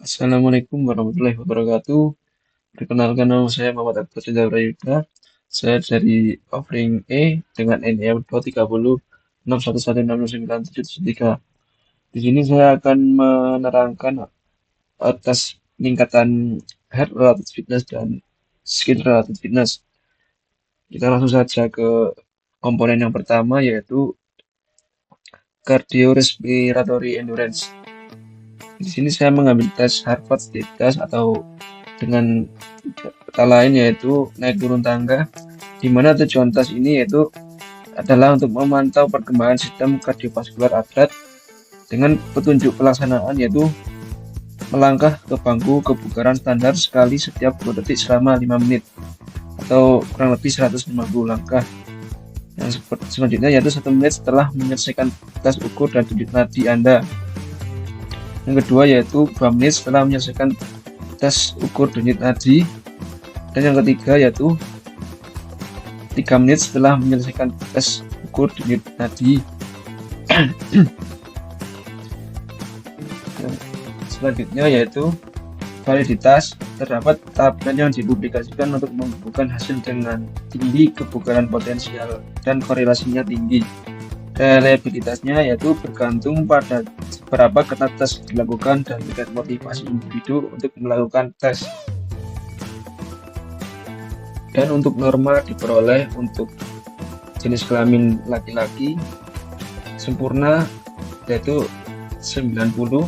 Assalamualaikum warahmatullahi wabarakatuh. Perkenalkan nama saya Muhammad Akbar Sinta Prayuda. Saya dari offering E dengan NIM 23061161773. Di sini saya akan menerangkan atas peningkatan heart related fitness dan skin related fitness. Kita langsung saja ke komponen yang pertama yaitu cardiorespiratory endurance. Di sini saya mengambil tes Harvard State Test atau dengan kata lain yaitu naik turun tangga, di mana tujuan tes ini yaitu adalah untuk memantau perkembangan sistem kardiovaskular atlet dengan petunjuk pelaksanaan yaitu melangkah ke bangku kebugaran standar sekali setiap 2 detik selama 5 menit atau kurang lebih 150 langkah. Yang selanjutnya yaitu 1 menit setelah menyelesaikan tes ukur dan denyut nadi Anda. Yang kedua yaitu 2 menit setelah menyelesaikan tes ukur denyut nadi, dan yang ketiga yaitu 3 menit setelah menyelesaikan tes ukur denyut nadi. Selanjutnya yaitu validitas. Terdapat tabel yang dipublikasikan untuk mengumpulkan hasil dengan tinggi kebugaran potensial dan korelasinya tinggi. Reliabilitasnya yaitu bergantung pada seberapa ketat tes dilakukan dan tingkat motivasi individu untuk melakukan tes. Dan untuk norma diperoleh untuk jenis kelamin laki-laki sempurna yaitu 90,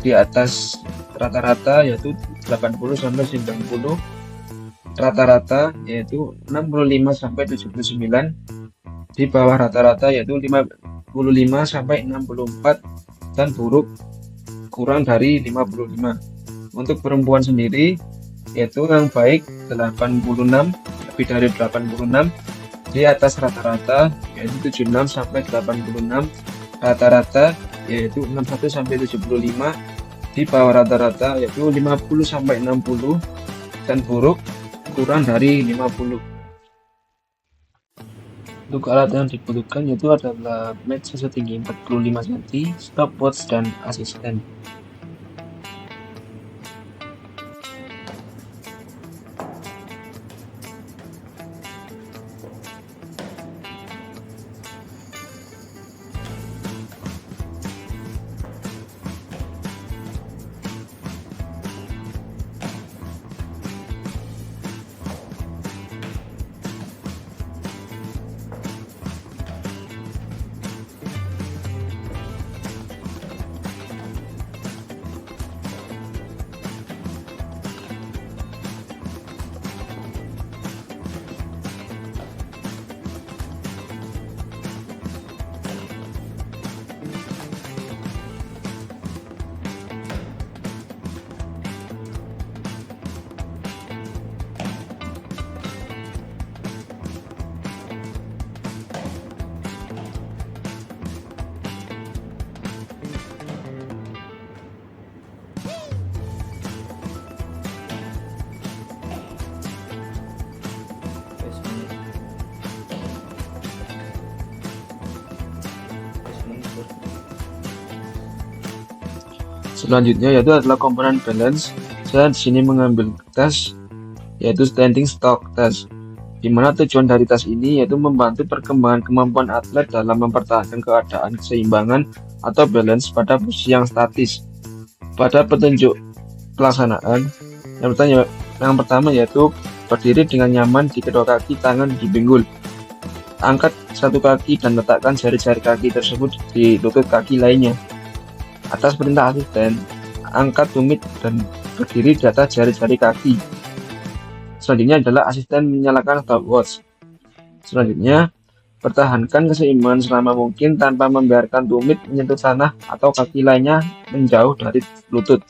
di atas rata-rata yaitu 80 sampai 90, rata-rata yaitu 65 sampai 79, di bawah rata-rata yaitu 55 sampai 64, dan buruk kurang dari 55. Untuk perempuan sendiri yaitu yang baik 86, lebih dari 86, di atas rata-rata yaitu 76 sampai 86, rata-rata yaitu 61 sampai 75, di bawah rata-rata yaitu 50 sampai 60, dan buruk kurang dari 50. Untuk alat yang dibutuhkan yaitu adalah meja setinggi 45 cm, stopwatch, dan asisten. Selanjutnya yaitu adalah komponen balance. Saya di sini mengambil tes yaitu standing stroke test, di mana tujuan dari tes ini yaitu membantu perkembangan kemampuan atlet dalam mempertahankan keadaan keseimbangan atau balance pada posisi yang statis. Pada petunjuk pelaksanaan, yang pertama yaitu berdiri dengan nyaman di kedua kaki, tangan di pinggul. Angkat satu kaki dan letakkan jari-jari kaki tersebut di lutut kaki lainnya. Atas perintah asisten, angkat tumit dan berdiri di atas jari-jari kaki. Selanjutnya adalah asisten menyalakan stopwatch. Selanjutnya, pertahankan keseimbangan selama mungkin tanpa membiarkan tumit menyentuh tanah atau kaki lainnya menjauh dari lutut.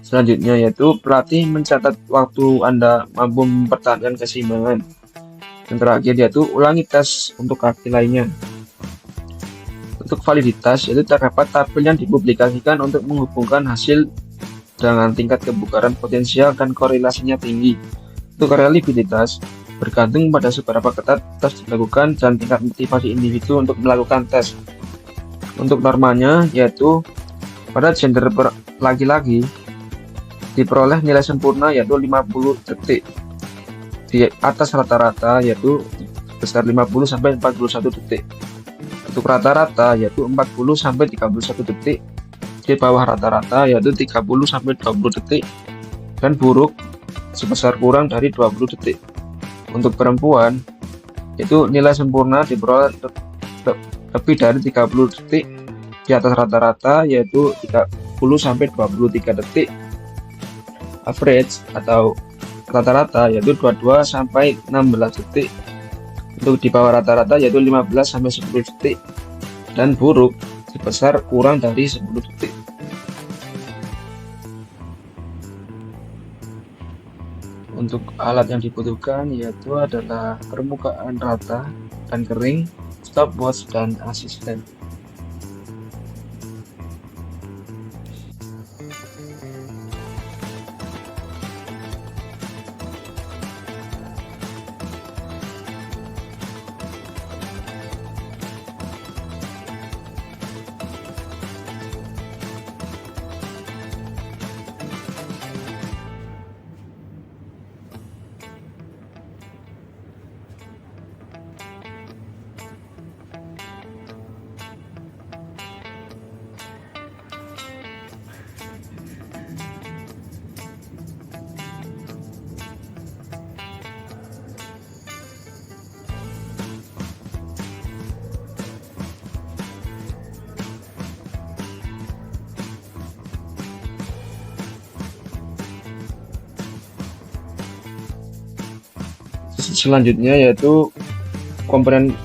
Selanjutnya yaitu pelatih mencatat waktu Anda mampu mempertahankan keseimbangan. Yang terakhir yaitu ulangi tes untuk kaki lainnya. Untuk validitas yaitu terdapat tabel yang dipublikasikan untuk menghubungkan hasil dengan tingkat kebugaran potensial dan korelasinya tinggi. Untuk reliabilitas bergantung pada seberapa ketat tes dilakukan dan tingkat motivasi individu untuk melakukan tes. Untuk normanya yaitu Pada gender laki-laki diperoleh nilai sempurna yaitu 50 detik di atas rata-rata yaitu sebesar 50 sampai 41 detik. Untuk rata-rata yaitu 40 sampai 31 detik, di bawah rata-rata yaitu 30 sampai 20 detik, dan buruk sebesar kurang dari 20 detik. Untuk perempuan itu nilai sempurna diperoleh lebih dari 30 detik di atas rata-rata yaitu 30 sampai 23 detik. Average atau rata-rata yaitu 22 sampai 16 detik. Untuk di bawah rata-rata yaitu 15 sampai 10 detik, dan buruk sebesar kurang dari 10 detik. Untuk alat yang dibutuhkan yaitu adalah permukaan rata dan kering, stopwatch, dan asisten. Selanjutnya yaitu komponen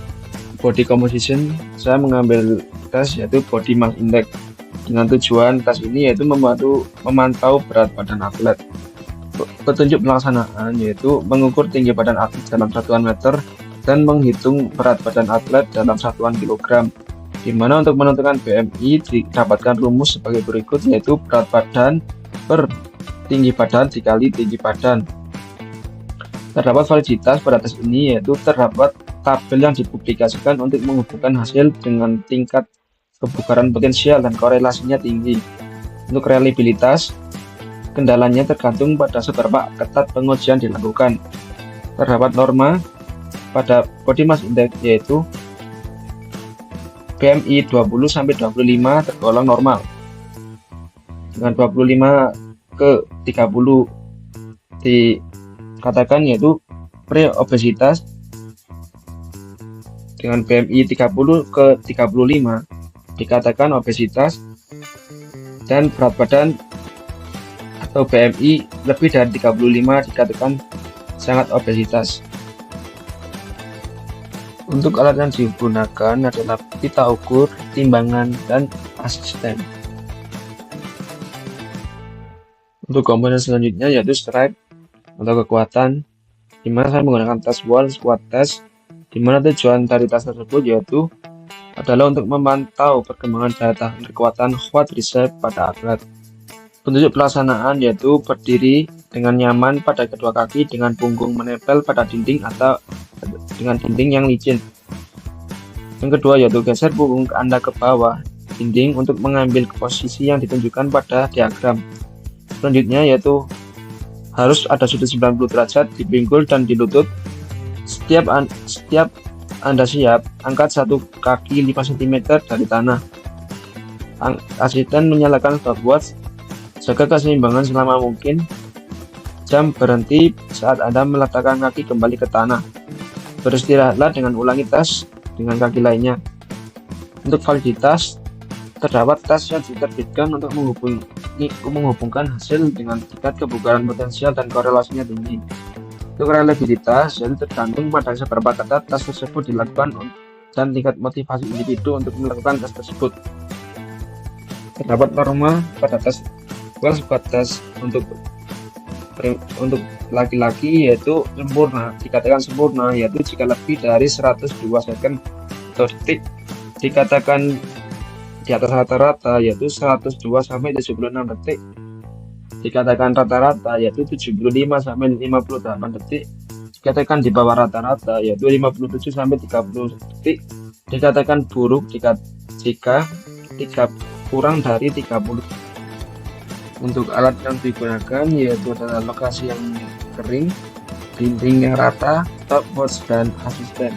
body composition. Saya mengambil tes yaitu body mass index. Dengan tujuan tes ini yaitu memantau berat badan atlet. Petunjuk pelaksanaan yaitu mengukur tinggi badan atlet dalam satuan meter dan menghitung berat badan atlet dalam satuan kilogram. Di mana untuk menentukan BMI didapatkan rumus sebagai berikut, yaitu berat badan per tinggi badan dikali tinggi badan. Terdapat validitas pada tes ini, yaitu terdapat tabel yang dipublikasikan untuk menghubungkan hasil dengan tingkat kebugaran potensial dan korelasinya tinggi. Untuk reliabilitas, kendalanya tergantung pada seberapa ketat pengujian dilakukan. Terdapat norma pada body mass index, yaitu BMI 20-25 tergolong normal. Dengan 25 ke 30 dikatakan yaitu pre-obesitas. Dengan BMI 30 ke 35 dikatakan obesitas, dan berat badan atau BMI lebih dari 35 dikatakan sangat obesitas. Untuk alat yang digunakan adalah pita ukur, timbangan, dan asisten. Untuk komponen selanjutnya yaitu strength atau kekuatan, di mana saya menggunakan tes wall squat test, di mana tujuan dari tes tersebut yaitu adalah untuk memantau perkembangan daya tahan kekuatan quadriceps pada atlet. Petunjuk pelaksanaan yaitu berdiri dengan nyaman pada kedua kaki dengan punggung menempel pada dinding atau dengan dinding yang licin. Yang kedua yaitu geser punggung Anda ke bawah dinding untuk mengambil posisi yang ditunjukkan pada diagram. Selanjutnya yaitu harus ada sudut 90 derajat di pinggul dan di lutut. Setiap Anda siap, angkat satu kaki 5 cm dari tanah. Asisten menyalakan stopwatch. Jaga keseimbangan selama mungkin. Jam berhenti saat Anda meletakkan kaki kembali ke tanah. Beristirahatlah dengan ulangi tes dengan kaki lainnya. Untuk validitas, terdapat tes yang diterbitkan untuk menghubungkan hasil dengan tingkat kebugaran potensial dan korelasinya tinggi. Untuk reliabilitas, jadi tergantung pada seberapa ketat tes tersebut dilakukan dan tingkat motivasi individu untuk melakukan tes tersebut. Terdapat norma pada tes wall squat test untuk laki-laki yaitu sempurna, dikatakan sempurna yaitu jika lebih dari 102 second atau detik, dikatakan di atas rata-rata yaitu 102 sampai 76 detik, dikatakan rata-rata yaitu 75 sampai 58 detik, dikatakan di bawah rata-rata yaitu 57 sampai 30 detik, dikatakan buruk jika kurang dari 30. Untuk alat yang digunakan yaitu adalah lokasi yang kering, dinding yang rata, stopwatch, dan asisten.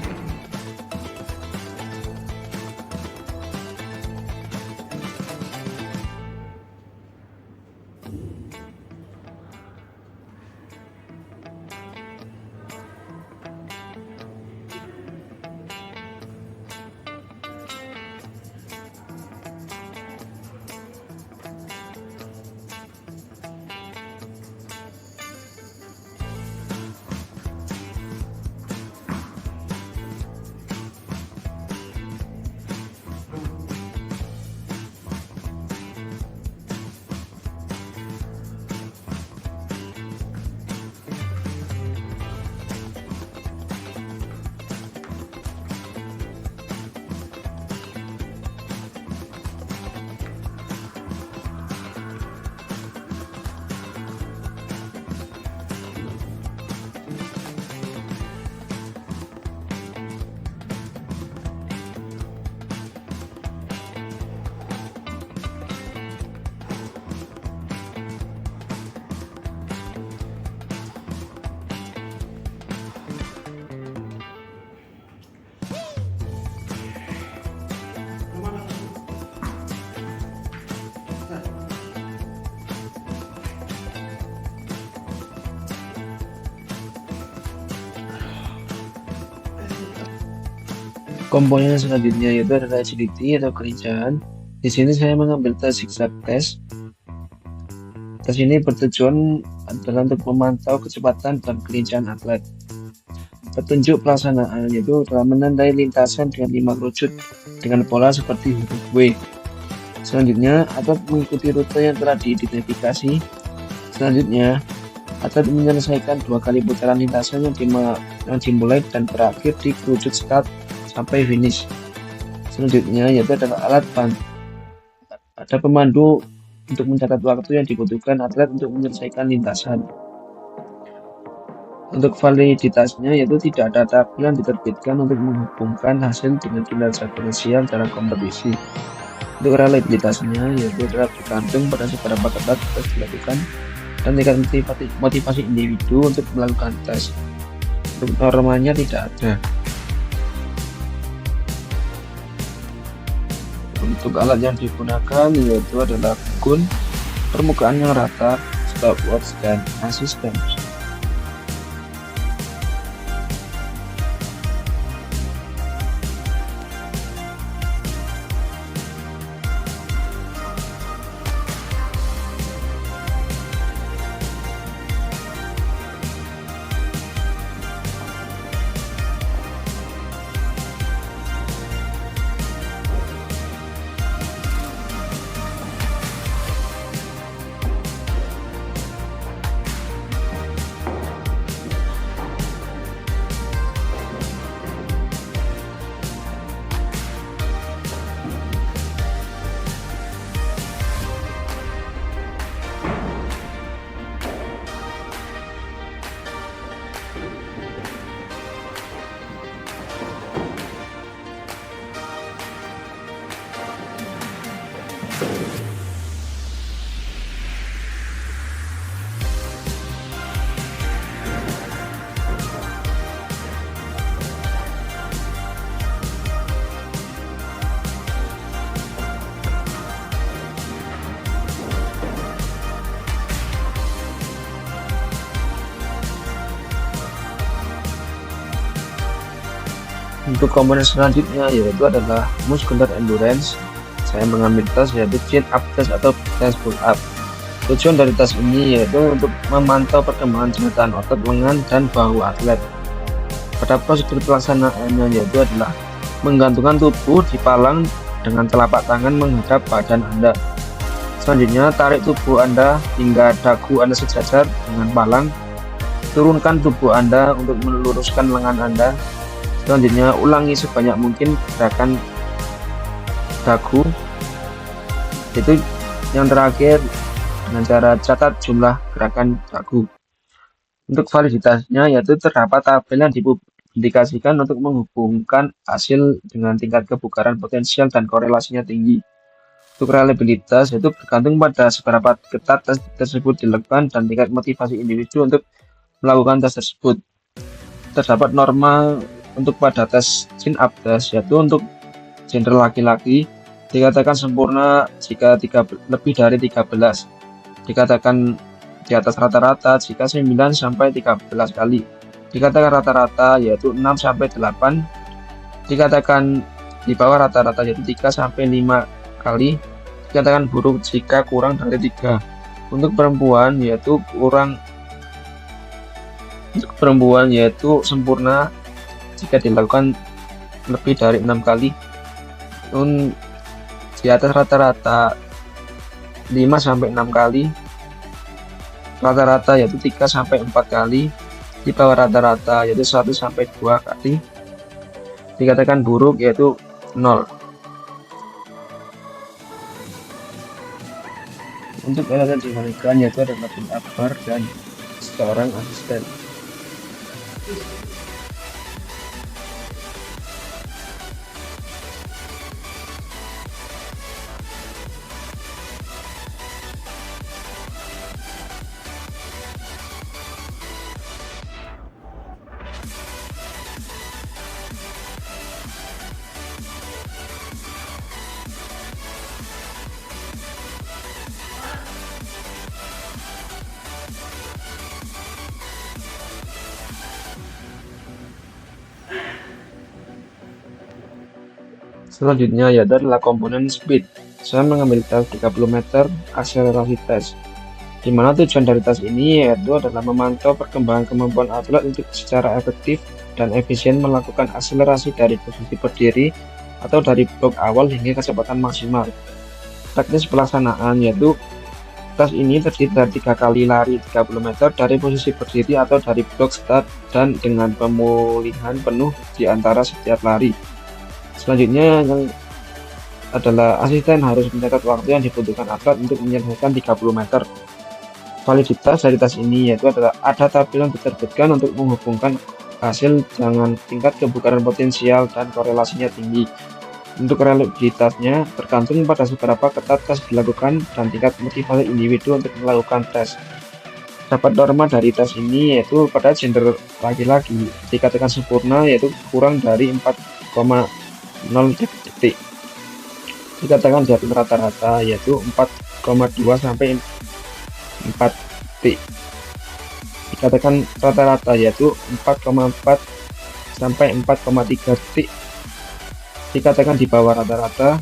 Komponen selanjutnya yaitu adalah agility atau kelincahan. Di sini saya mengambil tes zigzag test. Tes ini bertujuan adalah untuk memantau kecepatan dan kelincahan atlet. Petunjuk pelaksanaan yaitu telah menandai lintasan dengan 5 kerucut dengan pola seperti huruf W. Selanjutnya, atlet mengikuti rute yang telah diidentifikasi. Selanjutnya, atlet menyelesaikan 2 kali putaran lintasan yang dimulai dan berakhir di kerucut start sampai finish. Selanjutnya yaitu adalah ada pemandu untuk mencatat waktu yang dibutuhkan atlet untuk menyelesaikan lintasan. Untuk validitasnya yaitu tidak ada tabel yang diterbitkan untuk menghubungkan hasil dengan kinerja finansial dalam kompetisi. Untuk reliabilitasnya yaitu adalah bergantung pada seberapa ketat tes dilakukan dan tingkat motivasi individu untuk melakukan tes. Untuk normanya tidak ada. Untuk alat yang digunakan yaitu adalah gun, permukaan yang rata, stopwatch, dan asisten. Untuk komponen selanjutnya yaitu adalah muscular endurance. Saya mengambil tes yaitu chin up test atau tes pull up. Tujuan dari tes ini yaitu untuk memantau perkembangan jembatan otot lengan dan bahu atlet. Pada prosedur pelaksanaannya yaitu adalah menggantungkan tubuh di palang dengan telapak tangan menghadap badan Anda. Selanjutnya tarik tubuh Anda hingga dagu Anda sejajar dengan palang. Turunkan tubuh Anda untuk meluruskan lengan Anda. Selanjutnya ulangi sebanyak mungkin gerakan dagu. Itu yang terakhir dengan cara catat jumlah gerakan dagu. Untuk validitasnya yaitu terdapat tabel yang dipublikasikan untuk menghubungkan hasil dengan tingkat kebugaran potensial dan korelasinya tinggi. Untuk reliabilitas itu bergantung pada seberapa ketat tes tersebut dilakukan dan tingkat motivasi individu untuk melakukan tes tersebut. Terdapat norma untuk pada tes chin-up test, yaitu untuk gender laki-laki dikatakan sempurna jika lebih dari 13, dikatakan di atas rata-rata jika 9 sampai 13 kali, dikatakan rata-rata yaitu 6 sampai 8, dikatakan di bawah rata-rata yaitu 3 sampai 5 kali, dikatakan buruk jika kurang dari 3. Untuk perempuan yaitu sempurna jika dilakukan lebih dari 6 kali. Di atas rata-rata 5 sampai 6 kali, rata-rata yaitu 3 sampai 4 kali, di bawah rata-rata yaitu 1 sampai 2 kali, dikatakan buruk yaitu 0. Untuk alat yang digunakan yaitu adalah tim akbar dan seorang asisten. Selanjutnya yaitu adalah komponen speed. Saya mengambil tes 30 meter akselerasi tes, di mana tujuan dari tes ini yaitu adalah memantau perkembangan kemampuan atlet untuk secara efektif dan efisien melakukan akselerasi dari posisi berdiri atau dari blok awal hingga kecepatan maksimal. Teknis pelaksanaan yaitu tes ini terdiri dari 3 kali lari 30 meter dari posisi berdiri atau dari blok start dan dengan pemulihan penuh di antara setiap lari. Selanjutnya yang adalah asisten harus mencatat waktu yang dibutuhkan atlet untuk menyelesaikan 30 meter. Validitas dari tes ini yaitu adalah ada tabel yang diterbitkan untuk menghubungkan hasil dengan tingkat kebugaran potensial dan korelasinya tinggi. Untuk reliabilitasnya tergantung pada seberapa ketat tes dilakukan dan tingkat motivasi individu untuk melakukan tes. Dapat norma dari tes ini yaitu pada gender laki-laki dikatakan sempurna yaitu kurang dari 4,0 detik, dikatakan di atas rata-rata yaitu 4,2 sampai 4 detik, dikatakan rata-rata yaitu 4,4 sampai 4,3 detik, dikatakan di bawah rata-rata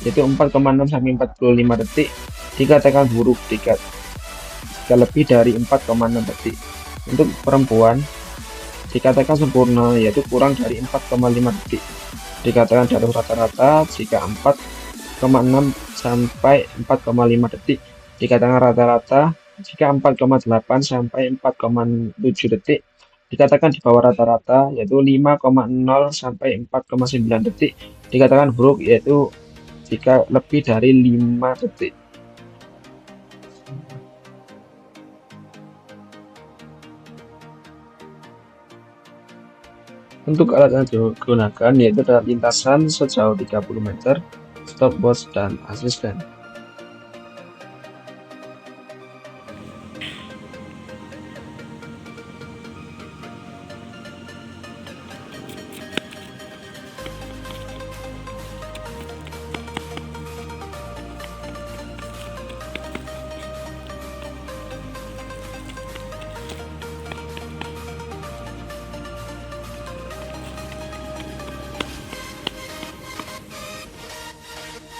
yaitu 4,6 sampai 45 detik, dikatakan buruk jika lebih dari 4,6 detik. Untuk perempuan dikatakan sempurna yaitu kurang dari 4,5 detik, dikatakan di atas rata-rata jika 4,6 sampai 4,5 detik, dikatakan rata-rata jika 4,8 sampai 4,7 detik, dikatakan di bawah rata-rata yaitu 5,0 sampai 4,9 detik, dikatakan buruk yaitu jika lebih dari 5 detik. Untuk alat yang digunakan yaitu adalah lintasan sejauh 30 meter, stopwatch, dan asisten.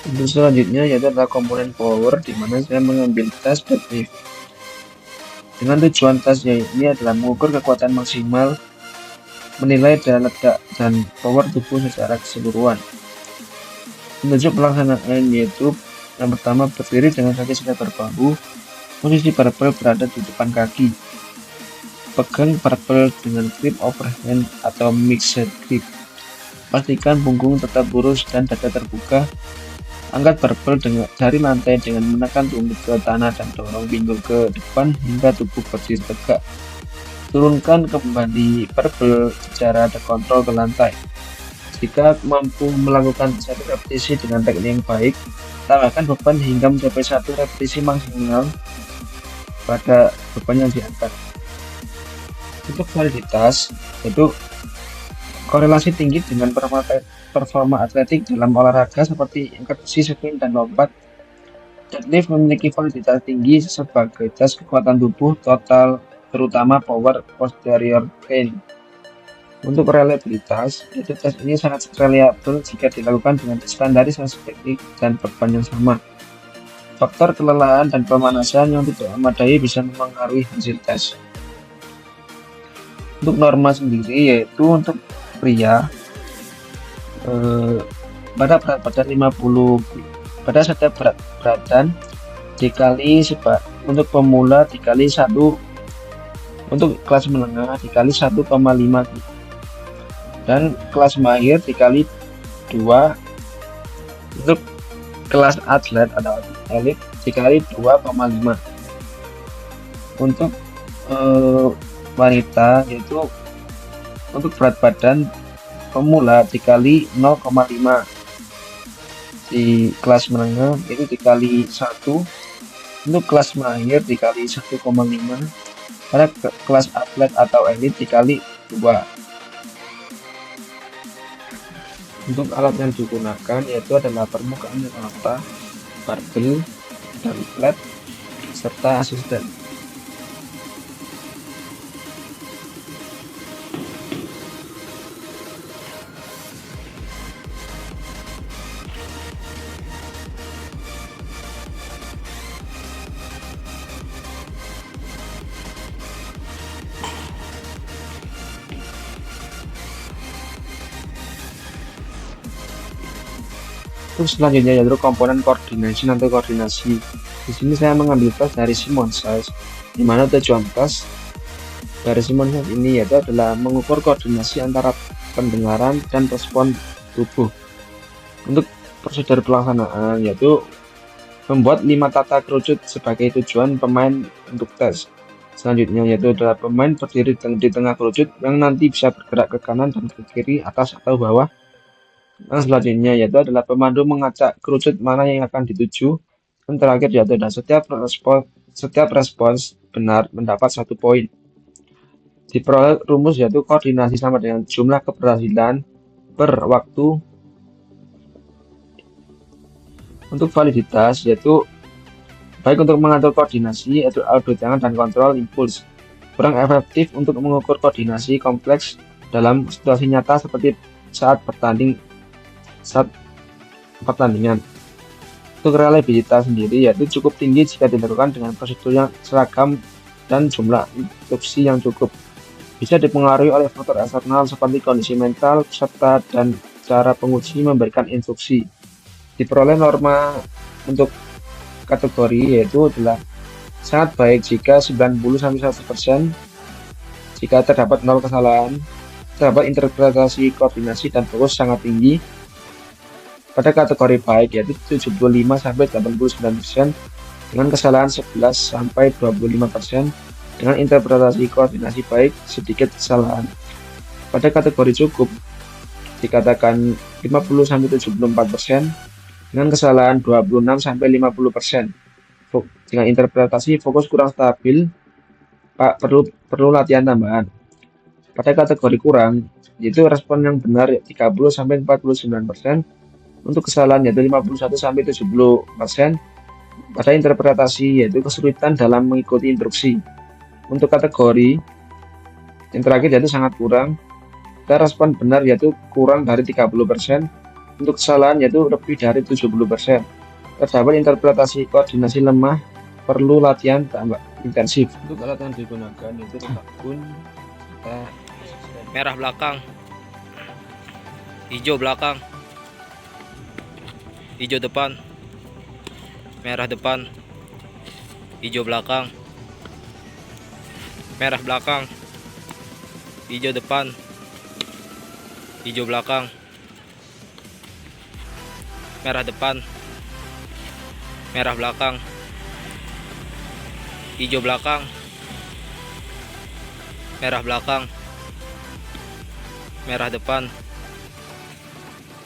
Untuk selanjutnya yaitu adalah komponen power, di mana saya mengambil tes deadlift. Dengan tujuan tesnya ini adalah mengukur kekuatan maksimal, menilai daya ledak dan power tubuh secara keseluruhan. Untuk pelaksanaan yaitu yang pertama berdiri dengan kaki sebelah berbahu, posisi barbel berada di depan kaki. Pegang barbel dengan grip overhand atau mixed grip. Pastikan punggung tetap lurus dan dada terbuka. Angkat barbel dari lantai dengan menekan tumit ke tanah dan dorong pinggul ke depan hingga tubuh berdiri tegak. Turunkan kembali barbel secara terkontrol ke lantai. Jika mampu melakukan satu repetisi dengan teknik yang baik, tambahkan beban hingga mencapai satu repetisi maksimal pada beban yang diangkat. Untuk validitas, itu korelasi tinggi dengan performa atletik dalam olahraga seperti angkat besi, sprint, dan lompat. Deadlift memiliki validitas tinggi sebagai tes kekuatan tubuh total, terutama power posterior pain. Untuk reliabilitas, itu tes ini sangat reliable jika dilakukan dengan standarisasi teknik dan beban yang sama. Faktor kelelahan dan pemanasan yang tidak memadai bisa mempengaruhi hasil tes. Untuk norma sendiri, yaitu untuk pria pada berat badan 50 pada setiap berat badan dikali untuk pemula dikali 1, untuk kelas menengah dikali 1,5, dan kelas mahir dikali 2, untuk kelas atlet atau elit dikali 2,5. Untuk wanita, yaitu untuk berat badan pemula dikali 0,5, di kelas menengah itu dikali 1, untuk kelas mahir dikali 1,5, pada kelas atlet atau elit dikali 2. Untuk alat yang digunakan yaitu adalah permukaan rata, barbel, dan flat, serta asisten. Terus selanjutnya yaitu komponen koordinasi atau koordinasi. Di sini saya mengambil tes dari Simon Says, di mana tujuan tes dari Simon Says ini yaitu adalah mengukur koordinasi antara pendengaran dan respon tubuh. Untuk prosedur pelaksanaan yaitu membuat 5 tata kerucut sebagai tujuan pemain untuk tes. Selanjutnya yaitu adalah pemain berdiri di tengah kerucut yang nanti bisa bergerak ke kanan dan ke kiri, atas atau bawah. Yang selanjutnya yaitu adalah pemandu mengacak kerucut mana yang akan dituju. Dan terakhir yaitu adalah setiap respons benar mendapat 1 poin. Diperoleh rumus yaitu koordinasi sama dengan jumlah keberhasilan per waktu. Untuk validitas yaitu baik untuk mengatur koordinasi yaitu adu tangan dan kontrol impuls, kurang efektif untuk mengukur koordinasi kompleks dalam situasi nyata seperti saat pertandingan. Untuk reliabilitas sendiri yaitu cukup tinggi jika dilakukan dengan prosedur yang seragam dan jumlah instruksi yang cukup. Bisa dipengaruhi oleh faktor eksternal seperti kondisi mental peserta dan cara penguji memberikan instruksi. Diperoleh norma untuk kategori yaitu adalah sangat baik jika 90-100%, jika terdapat 0 kesalahan, terdapat interpretasi koordinasi dan fokus sangat tinggi. Pada kategori baik yaitu 75-89% dengan kesalahan 11-25%, dengan interpretasi koordinasi baik sedikit kesalahan. Pada kategori cukup dikatakan 50-74% dengan kesalahan 26-50%. Dengan interpretasi fokus kurang stabil, perlu latihan tambahan. Pada kategori kurang yaitu respon yang benar 30-49%, untuk kesalahan yaitu 51-70%. Pada interpretasi yaitu kesulitan dalam mengikuti instruksi. Untuk kategori yang terakhir yaitu sangat kurang, pada respon benar yaitu kurang dari 30%, untuk kesalahan yaitu lebih dari 70%. Terdapat interpretasi koordinasi lemah, perlu latihan tambah intensif. Untuk alat yang digunakan yaitu tabun, merah belakang, hijau belakang, hijau depan, merah depan, hijau belakang, merah belakang, hijau depan, hijau belakang, merah depan, merah belakang, hijau belakang, merah belakang, merah depan,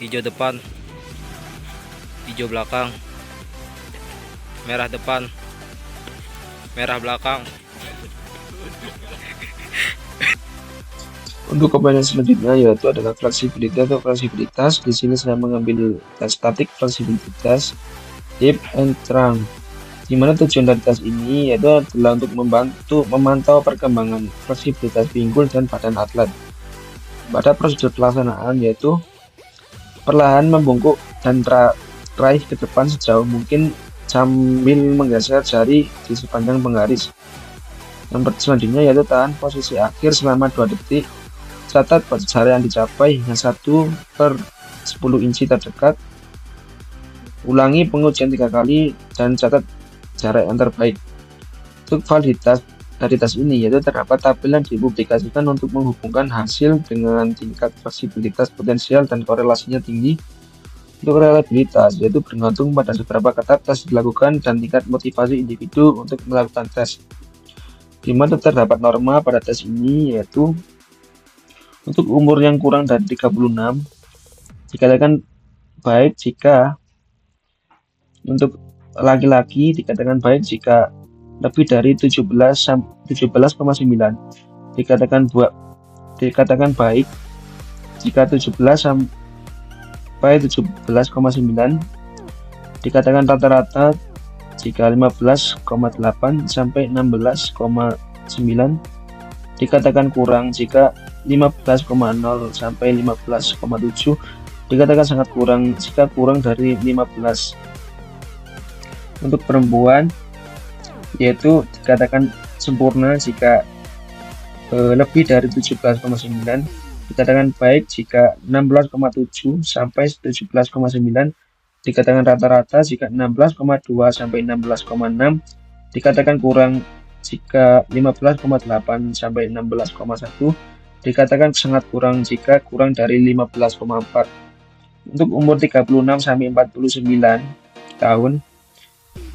hijau depan, hijau belakang, merah depan, merah belakang. Untuk komponen selanjutnya yaitu adalah fleksibilitas atau fleksibilitas. Di sini saya mengambil tes statik fleksibilitas hip and trunk, di mana tujuan dari tes ini yaitu adalah untuk membantu memantau perkembangan fleksibilitas pinggul dan badan atlet. Pada prosedur pelaksanaan yaitu perlahan membungkuk dan raih ke depan sejauh mungkin sambil menggeser jari di sepanjang penggaris. Yang selanjutnya yaitu tahan posisi akhir selama 2 detik. Catat batas jari yang dicapai hingga 1/10 inci terdekat. Ulangi pengujian 3 kali dan catat jarak yang terbaik. Untuk validitas dari tes ini yaitu terdapat tabel yang dipublikasikan untuk menghubungkan hasil dengan tingkat fleksibilitas potensial dan korelasinya tinggi. Untuk reliabilitas yaitu bergantung pada seberapa ketat tes dilakukan dan tingkat motivasi individu untuk melakukan tes. Di mana terdapat norma pada tes ini yaitu untuk umur yang kurang dari 36 dikatakan baik jika untuk laki-laki dikatakan baik jika lebih dari 17,9 dikatakan baik jika 17 sampai 17,9 dikatakan rata-rata jika 15,8 sampai 16,9 dikatakan kurang jika 15,0 sampai 15,7 dikatakan sangat kurang jika kurang dari 15. Untuk perempuan yaitu dikatakan sempurna jika lebih dari 17,9 dikatakan baik jika 16,7 sampai 17,9 dikatakan rata-rata jika 16,2 sampai 16,6 dikatakan kurang jika 15,8 sampai 16,1 dikatakan sangat kurang jika kurang dari 15,4. Untuk umur 36 sampai 49 tahun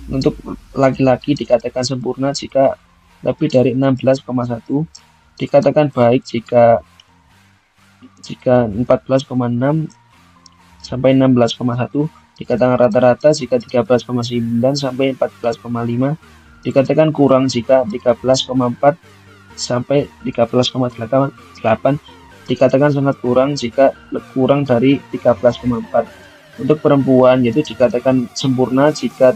untuk laki-laki dikatakan sempurna jika lebih dari 16,1 dikatakan baik jika 14,6 sampai 16,1 dikatakan rata-rata jika 13,9 sampai 14,5 dikatakan kurang jika 13,4 sampai 13,8 dikatakan sangat kurang jika kurang dari 13,4. Untuk perempuan yaitu dikatakan sempurna jika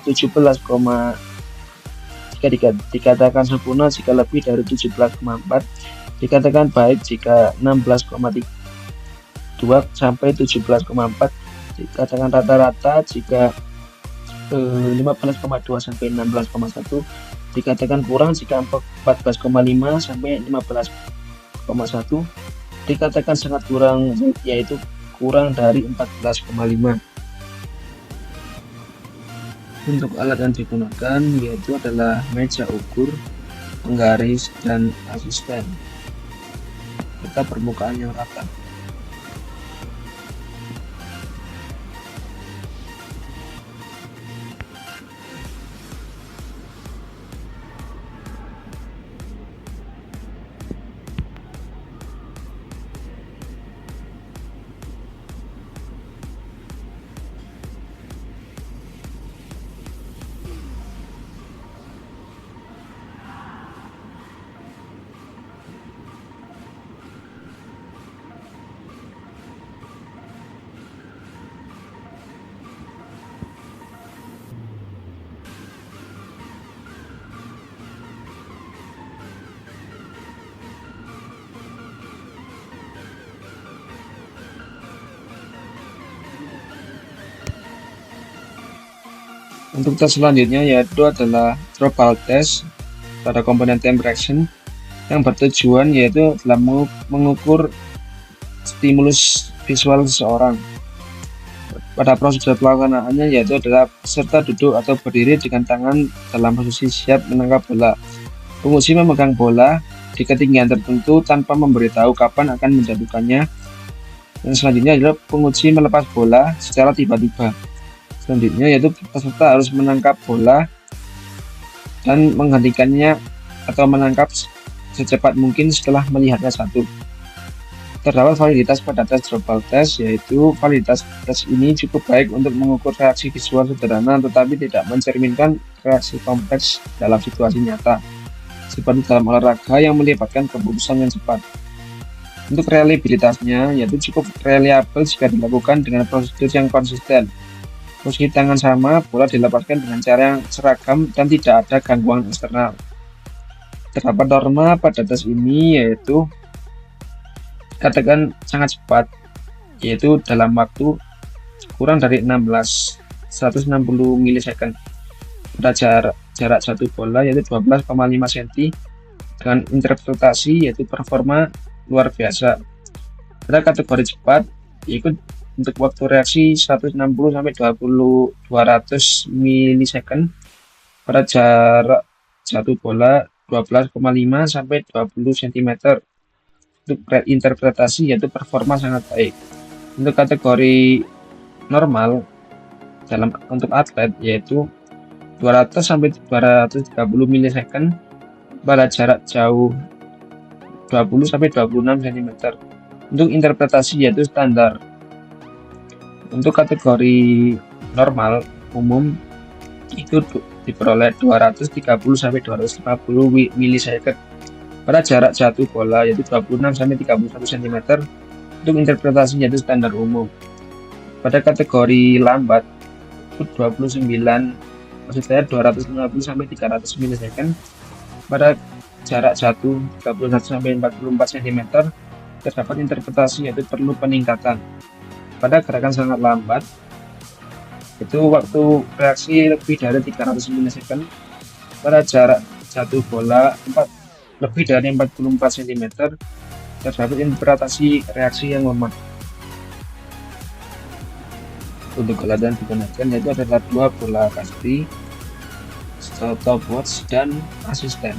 dikatakan sempurna jika lebih dari 17,4 dikatakan baik jika 16,2 sampai 17,4 dikatakan rata-rata jika 15,2 sampai 16,1 dikatakan kurang jika 14,5 sampai 15,1 dikatakan sangat kurang yaitu kurang dari 14,5. Untuk alat yang digunakan yaitu adalah meja ukur, penggaris, dan asisten serta permukaan yang rata. Untuk tes selanjutnya yaitu adalah throttle test pada komponen temper action yang bertujuan yaitu dalam mengukur stimulus visual seseorang. Pada prosedur pelaksanaannya yaitu adalah peserta duduk atau berdiri dengan tangan dalam posisi siap menangkap bola. Penguji memegang bola di ketinggian tertentu tanpa memberitahu kapan akan menjatuhkannya. Dan selanjutnya adalah penguji melepas bola secara tiba-tiba. Selanjutnya yaitu peserta harus menangkap bola dan menghentikannya atau menangkap secepat mungkin setelah melihatnya satu. Terdapat validitas pada tes Dropal Test, yaitu validitas tes ini cukup baik untuk mengukur reaksi visual sederhana tetapi tidak mencerminkan reaksi kompleks dalam situasi nyata, seperti dalam olahraga yang melibatkan keputusan yang cepat. Untuk reliabilitasnya, yaitu cukup reliabel jika dilakukan dengan prosedur yang konsisten. Posisi tangan sama, bola dilepaskan dengan cara yang seragam dan tidak ada gangguan eksternal. Terdapat norma pada tes ini, yaitu katakan sangat cepat, yaitu dalam waktu kurang dari 160 milisecond pada jarak satu bola, yaitu 12,5 cm, dengan interpretasi yaitu performa luar biasa. Pada kategori cepat, yaitu untuk waktu reaksi 160 sampai 200 milisecond pada jarak satu bola 12,5 sampai 20 cm. Untuk interpretasi yaitu performa sangat baik. Untuk kategori normal untuk atlet yaitu 200 sampai 230 milisecond pada jarak jauh 20 sampai 26 cm. Untuk interpretasi yaitu standar. Untuk kategori normal umum itu diperoleh 230 sampai 250 milisecond pada jarak jatuh bola yaitu 26 sampai 31 cm. Untuk interpretasi yaitu standar umum. Pada kategori lambat itu 250 sampai 300 milisecond pada jarak jatuh 31 sampai 44 cm. Terdapat interpretasi yaitu perlu peningkatan. Pada gerakan sangat lambat itu waktu reaksi lebih dari 300 milisecond pada jarak jatuh bola lebih dari 44 cm. Terdapat interpretasi reaksi yang lemah. Untuk alat yang digunakan yaitu adalah dua bola kasti, stopwatch, dan asisten.